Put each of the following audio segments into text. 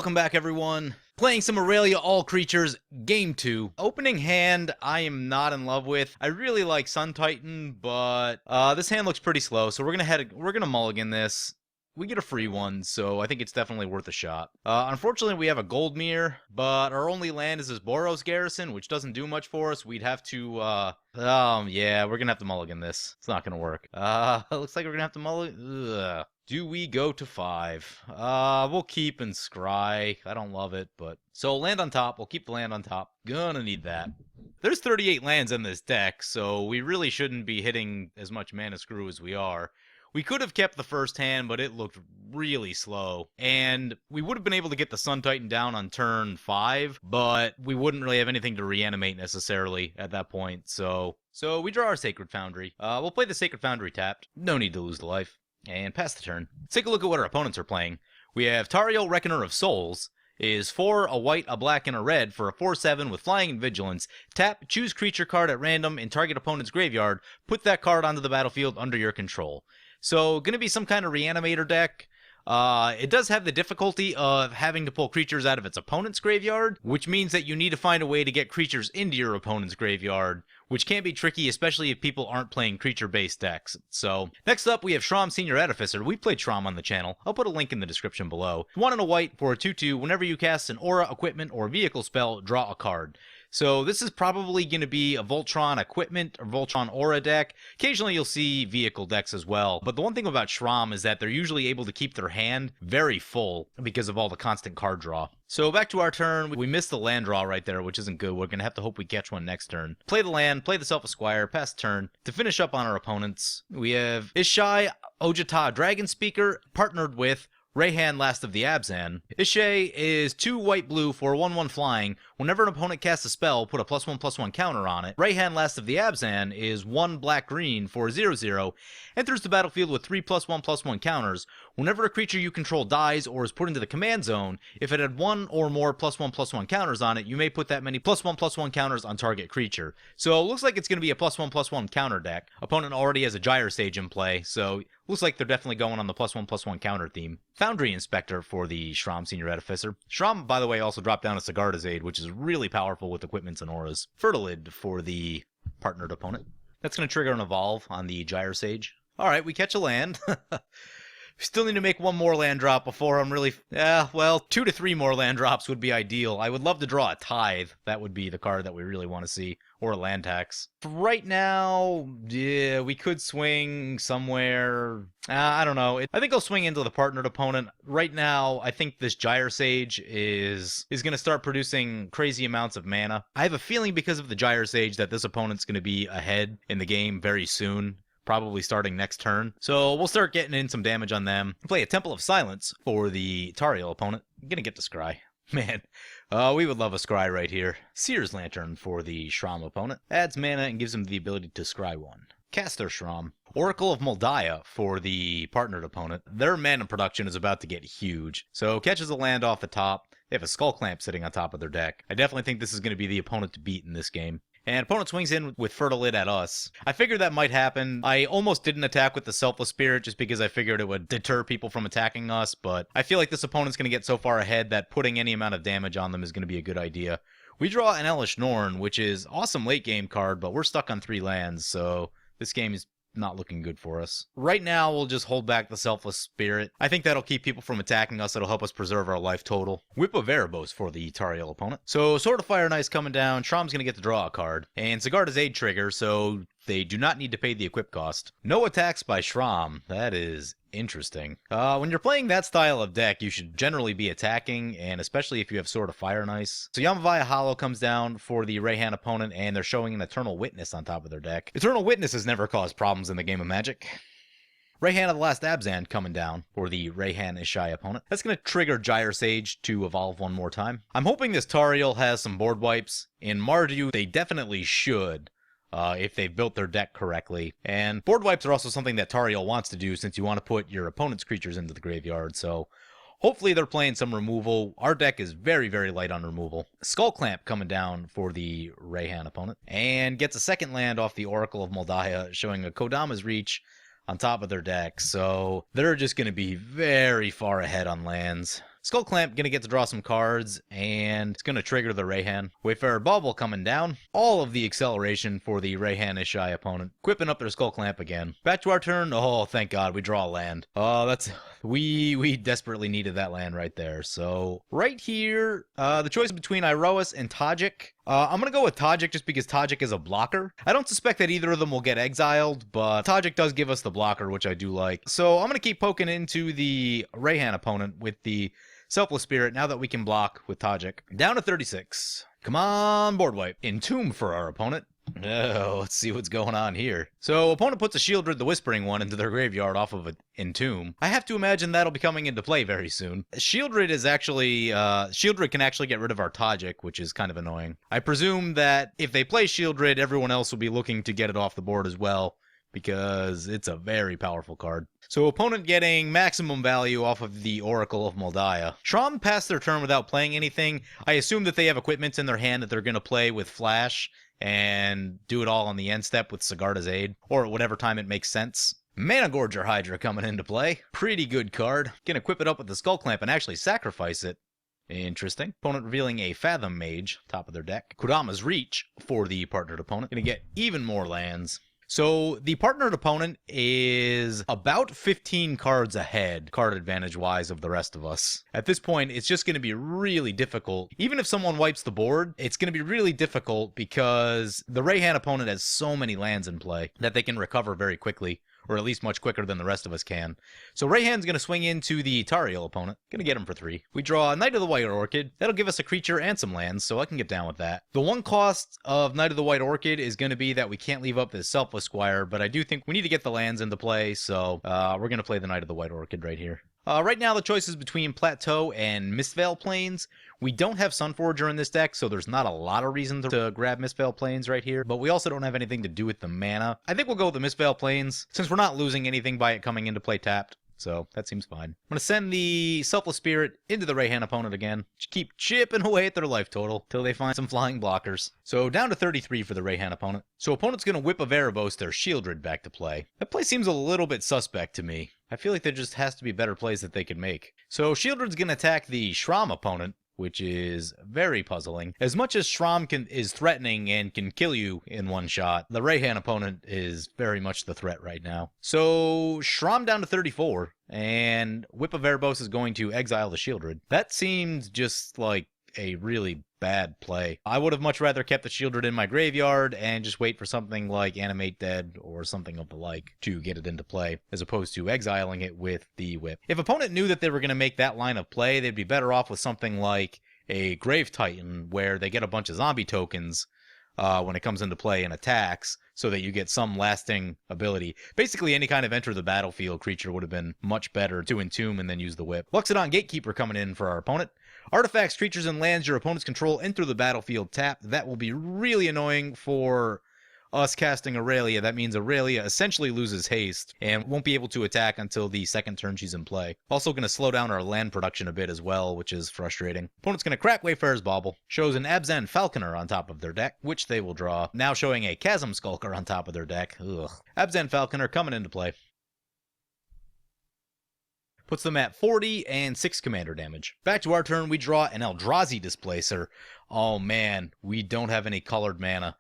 Welcome back, everyone. Playing some Aurelia All Creatures, Game 2. Opening hand, I am not in love with. I really like Sun Titan, but this hand looks pretty slow, so we're gonna mulligan this. We get a free one, so I think it's definitely worth a shot. Unfortunately, we have a Gold Mirror, but our only land is this Boros Garrison, which doesn't do much for us. We'd have to, yeah, we're gonna have to mulligan this. It's not gonna work. Looks like we're gonna have to mulligan. Ugh. Do we go to 5? We'll keep and scry. I don't love it, but... So, land on top. We'll keep the land on top. Gonna need that. There's 38 lands in this deck, so we really shouldn't be hitting as much mana screw as we are. We could have kept the first hand, but it looked really slow. And we would have been able to get the Sun Titan down on turn 5, but we wouldn't really have anything to reanimate necessarily at that point. So we draw our Sacred Foundry. We'll play the Sacred Foundry tapped. No need to lose the life. And pass the turn. Let's take a look at what our opponents are playing. We have Tariel, Reckoner of Souls. Is 4, a white, a black, and a red for a 4/7 with Flying and Vigilance. Tap, choose creature card at random in target opponent's graveyard. Put that card onto the battlefield under your control. So, gonna be some kind of reanimator deck. It does have the difficulty of having to pull creatures out of its opponent's graveyard, which means that you need to find a way to get creatures into your opponent's graveyard, which can be tricky, especially if people aren't playing creature-based decks. So, next up we have Shram Senior Artificer. We've played Shram on the channel. I'll put a link in the description below. 1 and a white for a 2/2. Whenever you cast an aura, equipment, or vehicle spell, draw a card. So this is probably going to be a Voltron equipment or Voltron aura deck. Occasionally you'll see vehicle decks as well. But the one thing about Shram is that they're usually able to keep their hand very full because of all the constant card draw. So back to our turn. We missed the land draw right there, which isn't good. We're going to have to hope we catch one next turn. Play the land, play the Self-Esquire, pass turn. To finish up on our opponents, we have Ishai Ojata Dragon Speaker partnered with Rayhan, Last of the Abzan. Ishay is 2 white-blue for 1/1 flying. Whenever an opponent casts a spell, put a +1/+1 counter on it. Rayhan, Last of the Abzan is 1 black-green for 0/0. Enters the battlefield with 3 +1/+1 counters. Whenever a creature you control dies or is put into the command zone, if it had 1 or more +1/+1 counters on it, you may put that many +1/+1 counters on target creature. So it looks like it's going to be a +1/+1 counter deck. Opponent already has a Gyre Sage in play, so looks like they're definitely going on the +1/+1 counter theme. Foundry Inspector for the Shram Senior Artificer. Shram, by the way, also dropped down a Sigarda's Aid, which is really powerful with equipments and auras. Fertilid for the partnered opponent. That's going to trigger an Evolve on the Gyre Sage. Alright, we catch a land. Still need to make 1 more land drop before I'm really... well, 2 to 3 more land drops would be ideal. I would love to draw a Tithe. That would be the card that we really want to see. Or a land tax. For right now, yeah, we could swing somewhere. I don't know. I think I'll swing into the partnered opponent. Right now, I think this Gyre Sage is going to start producing crazy amounts of mana. I have a feeling because of the Gyre Sage that this opponent's going to be ahead in the game very soon. Probably starting next turn. So we'll start getting in some damage on them. Play a Temple of Silence for the Tariel opponent. I'm gonna get to Scry. Man, we would love a Scry right here. Seer's Lantern for the Shram opponent. Adds mana and gives him the ability to Scry 1. Cast their Shram. Oracle of Moldiah for the partnered opponent. Their mana production is about to get huge. So catches a land off the top. They have a Skull Clamp sitting on top of their deck. I definitely think this is going to be the opponent to beat in this game. And opponent swings in with Fertilid at us. I figured that might happen. I almost didn't attack with the Selfless Spirit just because I figured it would deter people from attacking us, but I feel like this opponent's going to get so far ahead that putting any amount of damage on them is going to be a good idea. We draw an Elesh Norn, which is awesome late game card, but we're stuck on 3 lands, so this game is not looking good for us. Right now, we'll just hold back the Selfless Spirit. I think that'll keep people from attacking us. It'll help us preserve our life total. Whip of Erebos for the Tariel opponent. So, Sword of Fire and Ice coming down. Shram's going to get to draw a card. And Sigarda's Aid trigger, so they do not need to pay the equip cost. No attacks by Shram. That is interesting. When you're playing that style of deck, you should generally be attacking, and especially if you have Sword of Fire and Ice. So Yamavaya Hollow comes down for the Rayhan opponent, and they're showing an Eternal Witness on top of their deck. Eternal Witness has never caused problems in the game of Magic. Rayhan of the Last Abzan coming down for the Rayhan Ishai opponent. That's going to trigger Gyre Sage to evolve 1 more time. I'm hoping this Tariel has some board wipes. In Mardu, they definitely should. If they've built their deck correctly. And board wipes are also something that Tariel wants to do since you want to put your opponent's creatures into the graveyard, so hopefully they're playing some removal. Our deck is very, very light on removal. Skull Clamp coming down for the Rayhan opponent. And gets a second land off the Oracle of Moldiah, showing a Kodama's Reach on top of their deck, so they're just going to be very far ahead on lands. Skull Clamp gonna get to draw some cards, and it's gonna trigger the Rayhan. Wayfarer Bauble coming down. All of the acceleration for the Rayhan-Ishai opponent. Equipping up their Skull Clamp again. Back to our turn. Oh, thank God, we draw a land. Oh, that's... We desperately needed that land right there. So, right here, the choice between Iroas and Tajik. I'm going to go with Tajik just because Tajik is a blocker. I don't suspect that either of them will get exiled, but Tajik does give us the blocker, which I do like. So I'm going to keep poking into the Rayhan opponent with the Selfless Spirit now that we can block with Tajik. Down to 36. Come on, board wipe. Entomb for our opponent. Oh, let's see what's going on here. So, opponent puts a Shieldred the Whispering One into their graveyard off of an Entomb. I have to imagine that'll be coming into play very soon. Shieldred is actually, Shieldred can actually get rid of our Tajik, which is kind of annoying. I presume that if they play Shieldred, everyone else will be looking to get it off the board as well, because it's a very powerful card. So opponent getting maximum value off of the Oracle of Moldiah. Shram passed their turn without playing anything. I assume that they have equipment in their hand that they're going to play with Flash and do it all on the end step with Sigarda's Aid, or at whatever time it makes sense. Mana Gorger Hydra coming into play. Pretty good card. Can equip it up with the Skull Clamp and actually sacrifice it. Interesting. Opponent revealing a Fathom Mage, top of their deck. Kodama's Reach for the partnered opponent. Gonna get even more lands. So the partnered opponent is about 15 cards ahead, card advantage-wise, of the rest of us. At this point, it's just going to be really difficult. Even if someone wipes the board, it's going to be really difficult because the Rayhan opponent has so many lands in play that they can recover very quickly, or at least much quicker than the rest of us can. So Rayhan's going to swing into the Tariel opponent. Going to get him for 3. We draw a Knight of the White Orchid. That'll give us a creature and some lands, so I can get down with that. The one cost of Knight of the White Orchid is going to be that we can't leave up this Selfless Squire, but I do think we need to get the lands into play, so we're going to play the Knight of the White Orchid right here. Right now, the choice is between Plateau and Mistveil Plains. We don't have Sunforger in this deck, so there's not a lot of reason to grab Mistveil Plains right here, but we also don't have anything to do with the mana. I think we'll go with the Mistveil Plains, since we're not losing anything by it coming into play tapped. So that seems fine. I'm going to send the Selfless Spirit into the Rayhan opponent again. Just keep chipping away at their life total till they find some flying blockers. So down to 33 for the Rayhan opponent. So opponent's going to whip a Varabos, their Shieldred, back to play. That play seems a little bit suspect to me. I feel like there just has to be better plays that they can make. So Shieldred's going to attack the Shram opponent, which is very puzzling. As much as Shram is threatening and can kill you in one shot, the Rayhan opponent is very much the threat right now. So Shram down to 34, and Whip of Erebos is going to exile the Shieldred. That seems just like a really bad play. I would have much rather kept the Shieldred in my graveyard and just wait for something like Animate Dead or something of the like to get it into play, as opposed to exiling it with the Whip. If opponent knew that they were going to make that line of play, they'd be better off with something like a Grave Titan, where they get a bunch of zombie tokens when it comes into play and attacks, so that you get some lasting ability. Basically, any kind of enter the battlefield creature would have been much better to entomb and then use the Whip. Luxodon Gatekeeper coming in for our opponent. Artifacts, creatures, and lands your opponents control enter the battlefield tapped. That will be really annoying for us casting Aurelia. That means Aurelia essentially loses haste and won't be able to attack until the second turn she's in play. Also going to slow down our land production a bit as well, which is frustrating. Opponent's going to crack Wayfarer's Bauble. Shows an Abzan Falconer on top of their deck, which they will draw. Now showing a Chasm Skulker on top of their deck. Ugh. Abzan Falconer coming into play. Puts them at 40 and 6 commander damage. Back to our turn, we draw an Eldrazi Displacer. Oh man, we don't have any colored mana.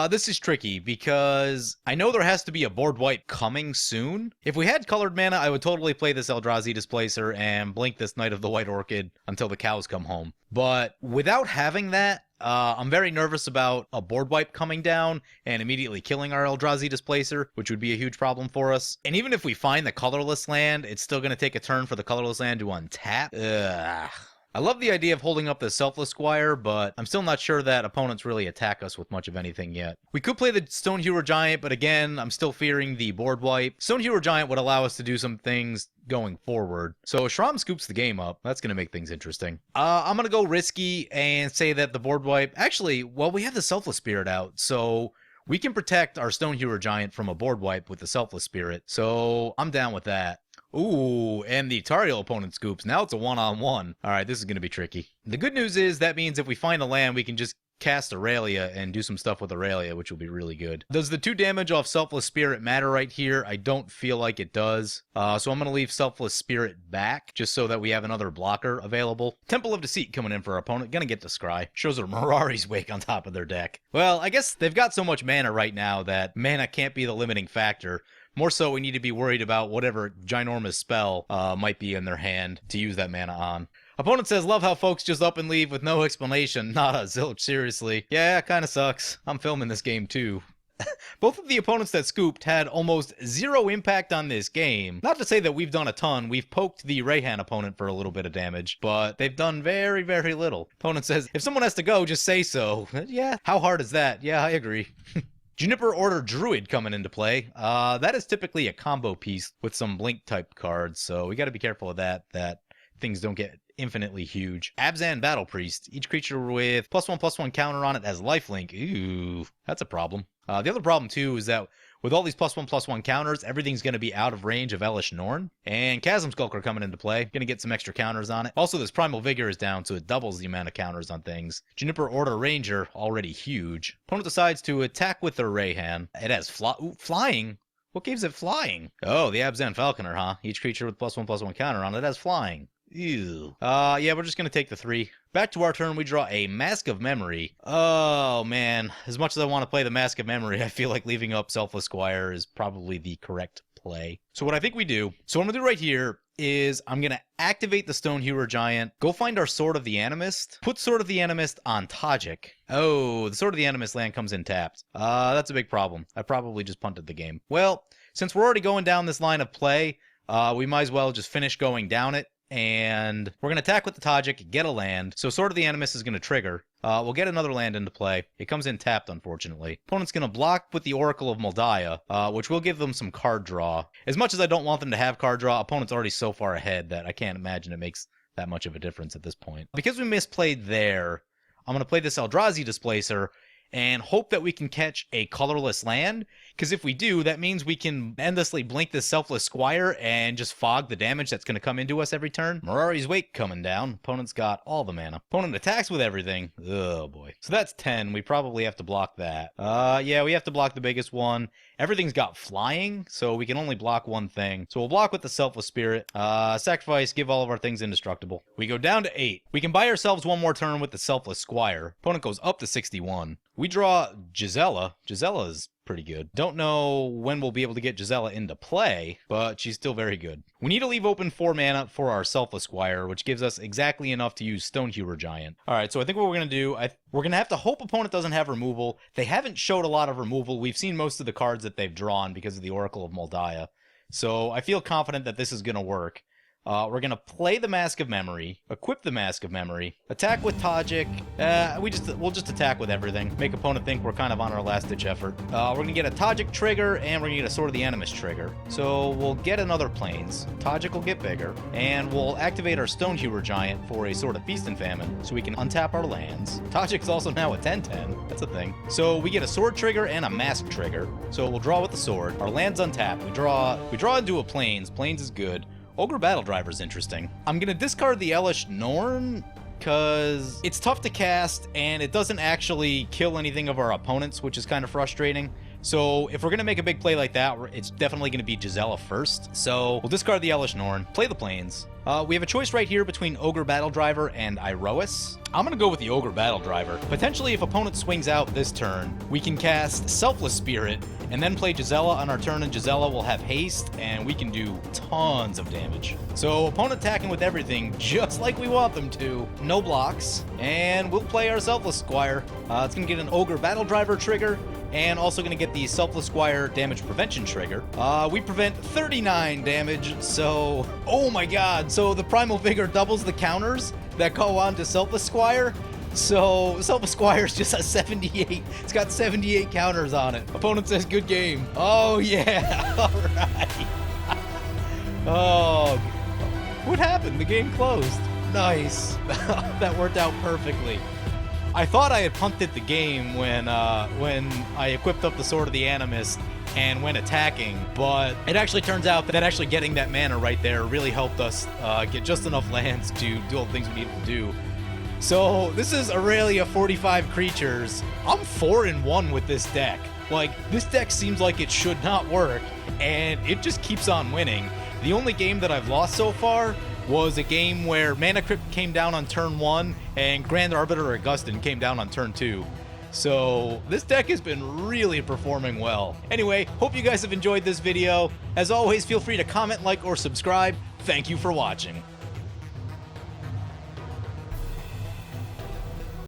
This is tricky because I know there has to be a board wipe coming soon. If we had colored mana, I would totally play this Eldrazi Displacer and blink this Knight of the White Orchid until the cows come home. But without having that, I'm very nervous about a board wipe coming down and immediately killing our Eldrazi Displacer, which would be a huge problem for us. And even if we find the colorless land, it's still going to take a turn for the colorless land to untap. Ugh. I love the idea of holding up the Selfless Squire, but I'm still not sure that opponents really attack us with much of anything yet. We could play the Stonehewer Giant, but again, I'm still fearing the board wipe. Stonehewer Giant would allow us to do some things going forward. So Shram scoops the game up. That's going to make things interesting. I'm going to go risky and say that the board wipe... Actually, well, we have the Selfless Spirit out, so we can protect our Stonehewer Giant from a board wipe with the Selfless Spirit. So I'm down with that. Ooh, and the Tariel opponent scoops. Now it's a one-on-one. All right, this is going to be tricky. The good news is that means if we find a land, we can just cast Aurelia and do some stuff with Aurelia, which will be really good. Does the 2 damage off Selfless Spirit matter right here? I don't feel like it does. So I'm going to leave Selfless Spirit back, just so that we have another blocker available. Temple of Deceit coming in for our opponent. Gonna get to Scry. Shows a Mirari's Wake on top of their deck. Well, I guess they've got so much mana right now that mana can't be the limiting factor. More so, we need to be worried about whatever ginormous spell might be in their hand to use that mana on. Opponent says, love how folks just up and leave with no explanation. Nada, zilch, seriously. Yeah, kinda sucks. I'm filming this game too. Both of the opponents that scooped had almost 0 impact on this game. Not to say that we've done a ton. We've poked the Rayhan opponent for a little bit of damage, but they've done very, very little. Opponent says, if someone has to go, just say so. Yeah, how hard is that? Yeah, I agree. Juniper Order Druid coming into play. That is typically a combo piece with some Blink type cards, so we gotta be careful of that things don't get infinitely huge. Abzan Battle Priest. Each creature with +1/+1 counter on it has lifelink. Ooh, that's a problem. The other problem, too, is that with all these +1/+1 counters, everything's going to be out of range of Elesh Norn. And Chasm Skulker coming into play. Going to get some extra counters on it. Also, this Primal Vigor is down, so it doubles the amount of counters on things. Juniper Order Ranger, already huge. Opponent decides to attack with their Rayhan. It has flying. What gives it flying? Oh, the Abzan Falconer, huh? Each creature with +1/+1 counter on it has flying. Ew. Yeah, we're just gonna take the 3. Back to our turn, we draw a Mask of Memory. Oh, man. As much as I want to play the Mask of Memory, I feel like leaving up Selfless Squire is probably the correct play. So what I think we do, so what I'm gonna do right here is I'm gonna activate the Stonehewer Giant, go find our Sword of the Animist, put Sword of the Animist on Tajik. Oh, the Sword of the Animist land comes in tapped. That's a big problem. I probably just punted the game. Well, since we're already going down this line of play, we might as well just finish going down it. And we're going to attack with the Tajik, get a land. So Sword of the Animist is going to trigger. We'll get another land into play. It comes in tapped, unfortunately. Opponent's going to block with the Oracle of Moldiah, which will give them some card draw. As much as I don't want them to have card draw, opponent's already so far ahead that I can't imagine it makes that much of a difference at this point. Because we misplayed there, I'm going to play this Eldrazi Displacer and hope that we can catch a colorless land, because if we do, that means we can endlessly blink this Selfless Squire and just fog the damage that's going to come into us every turn. Mirari's Wake coming down. Opponent's got all the mana. Opponent attacks with everything. Oh boy. So that's 10. We probably have to block that. Yeah, we have to block the biggest one. Everything's got flying, so we can only block one thing. So we'll block with the Selfless Spirit. Sacrifice, give all of our things indestructible. We go down to 8. We can buy ourselves one more turn with the Selfless Squire. Opponent goes up to 61. We draw Gisela. Gisela is pretty good. Don't know when we'll be able to get Gisela into play, but she's still very good. We need to leave open 4 mana for our Selfless Squire, which gives us exactly enough to use Stonehewer Giant. Alright, so I think what we're going to do, we're going to have to hope opponent doesn't have removal. They haven't showed a lot of removal. We've seen most of the cards that they've drawn because of the Oracle of Moldiah. So I feel confident that this is going to work. We're going to play the Mask of Memory, equip the Mask of Memory, attack with Tajik. We'll just attack with everything. Make opponent think we're kind of on our last-ditch effort. We're going to get a Tajik trigger, and we're going to get a Sword of the Animist trigger. So we'll get another Plains. Tajik will get bigger, and we'll activate our Stonehewer Giant for a Sword of Feast and Famine, so we can untap our lands. Tajik's also now a 10/10. That's a thing. So we get a Sword trigger and a Mask trigger. So we'll draw with the Sword. Our land's untapped. We draw into a Plains. Plains is good. Ogre Battle Driver is interesting. I'm going to discard the Elesh Norn because it's tough to cast and it doesn't actually kill anything of our opponents, which is kind of frustrating. So if we're going to make a big play like that, it's definitely going to be Gisela first. So we'll discard the Elesh Norn, play the Plains. We have a choice right here between Ogre Battle Driver and Iroas. I'm going to go with the Ogre Battle Driver. Potentially, if opponent swings out this turn, we can cast Selfless Spirit and then play Gisela on our turn, and Gisela will have haste, and we can do tons of damage. So opponent attacking with everything, just like we want them to. No blocks, and we'll play our Selfless Squire. It's going to get an Ogre Battle Driver trigger, and also going to get the Selfless Squire damage prevention trigger. We prevent 39 damage, so... Oh my god, so the Primal Vigor doubles the counters that go on to Selfless Squire. So Selfless Squire's just a 78. It's got 78 counters on it. Opponent says good game. Oh yeah, alright. Oh, what happened? The game closed. Nice. That worked out perfectly. I thought I had punted the game when I equipped up the Sword of the Animist and went attacking, but it actually turns out that actually getting that mana right there really helped us get just enough lands to do all the things we needed to do. So this is Aurelia 45 creatures. I'm 4-1 with this deck. Like, this deck seems like it should not work, and it just keeps on winning. The only game that I've lost so far was a game where Mana Crypt came down on turn 1 and Grand Arbiter Augustin came down on turn 2. So this deck has been really performing well. Anyway, hope you guys have enjoyed this video. As always, feel free to comment, like, or subscribe. Thank you for watching.